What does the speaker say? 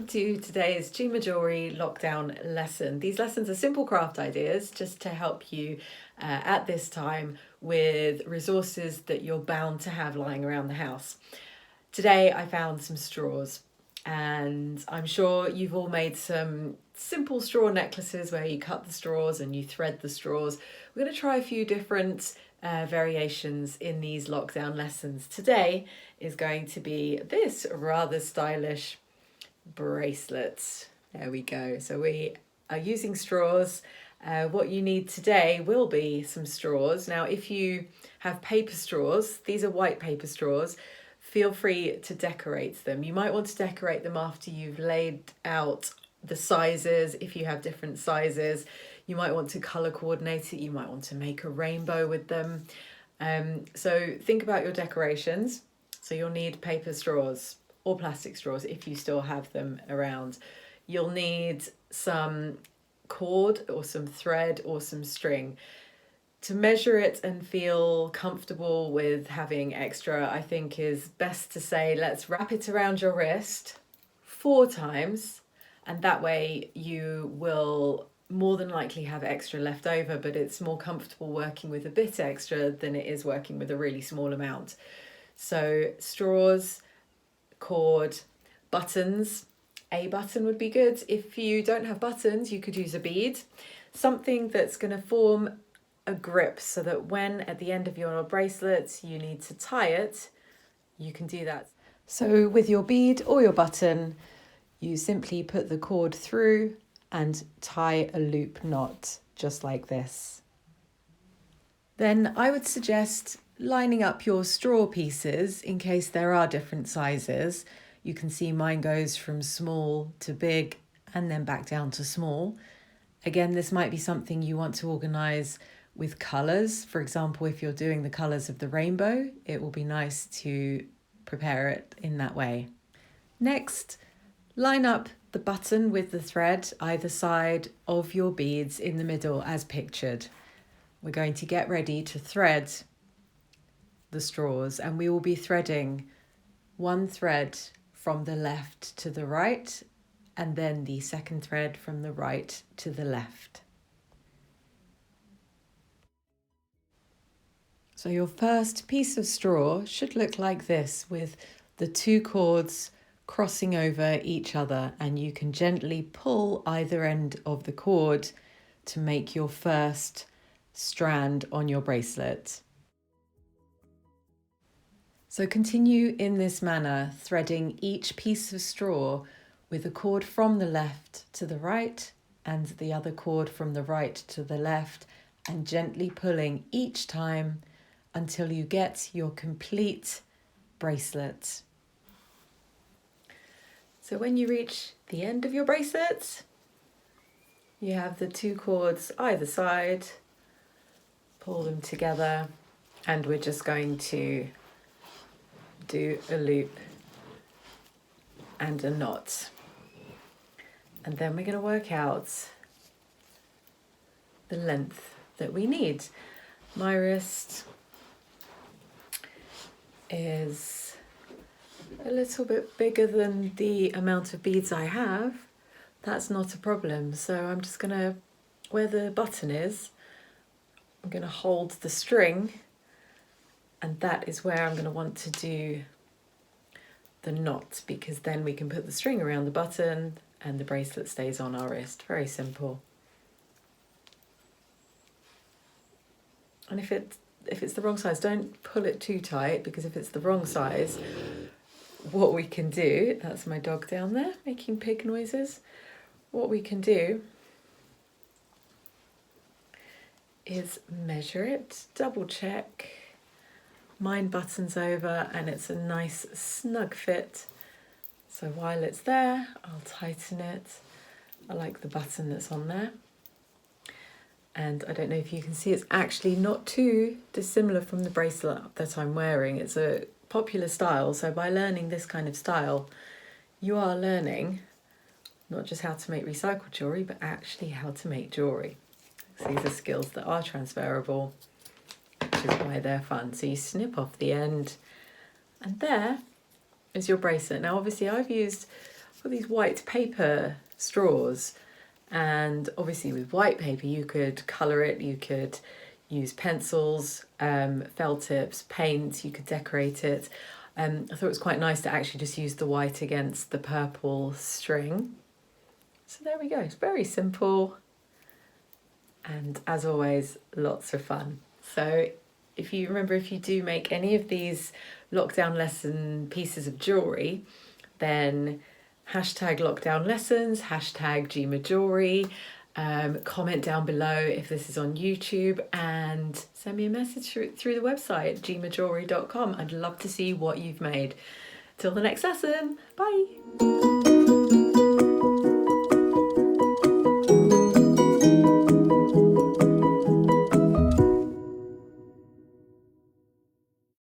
to today's Jewellery lockdown lesson. These lessons are simple craft ideas just to help you at this time with resources that you're bound to have lying around the house. Today I found some straws, and I'm sure you've all made some simple straw necklaces where you cut the straws and you thread the straws. We're going to try a few different variations in these lockdown lessons. Today is going to be this rather stylish bracelet. There we go. So we are using straws. What you need today will be some straws. Now, if you have paper straws, these are white paper straws, feel free to decorate them. You might want to decorate them after you've laid out the sizes. If you have different sizes, you might want to colour coordinate it. You might want to make a rainbow with them. So think about your decorations. So you'll need paper straws or plastic straws if you still have them around. You'll need some cord or some thread or some string. To measure it and feel comfortable with having extra, I think is best to say, let's wrap it around your wrist 4 times, and that way you will more than likely have extra left over, but it's more comfortable working with a bit extra than it is working with a really small amount. So straws, cord, buttons. A button would be good. If you don't have buttons, you could use a bead, something that's going to form a grip so that when at the end of your bracelet you need to tie it, you can do that. So with your bead or your button, you simply put the cord through and tie a loop knot just like this. Then I would suggest lining up your straw pieces in case there are different sizes. You can see mine goes from small to big and then back down to small. Again, this might be something you want to organise with colours. For example, if you're doing the colours of the rainbow, it will be nice to prepare it in that way. Next, line up the button with the thread either side of your beads in the middle as pictured. We're going to get ready to thread the straws, and we will be threading one thread from the left to the right and then the second thread from the right to the left. So your first piece of straw should look like this, with the 2 cords crossing over each other, and you can gently pull either end of the cord to make your first strand on your bracelet. So continue in this manner, threading each piece of straw with a cord from the left to the right and the other cord from the right to the left, and gently pulling each time until you get your complete bracelet. So when you reach the end of your bracelet, you have the 2 cords either side, pull them together, and we're just going to do a loop and a knot. And then we're going to work out the length that we need. My wrist is a little bit bigger than the amount of beads I have. That's not a problem. So I'm just going to, where the button is, I'm going to hold the string, and that is where I'm going to want to do the knot, because then we can put the string around the button and the bracelet stays on our wrist. Very simple. And if it's the wrong size, don't pull it too tight, because if it's the wrong size, what we can do, that's my dog down there making pig noises, what we can do is measure it, double check. Mine buttons over and it's a nice snug fit. So while it's there, I'll tighten it. I like the button that's on there. And I don't know if you can see, it's actually not too dissimilar from the bracelet that I'm wearing. It's a popular style, so by learning this kind of style, you are learning not just how to make recycled jewellery, but actually how to make jewellery. So these are skills that are transferable, which is why they're fun. So you snip off the end, and there is your bracelet. Now obviously I've used got these white paper straws, and obviously with white paper you could colour it, you could use pencils, felt tips, paint, you could decorate it. I thought it was quite nice to actually just use the white against the purple string. So there we go, it's very simple and as always lots of fun. So if you do make any of these lockdown lesson pieces of jewellery, then hashtag lockdown lessons, hashtag Gma Jewellery, comment down below if this is on YouTube, and send me a message through the website gmajewellery.com. I'd love to see what you've made. Till the next lesson, bye.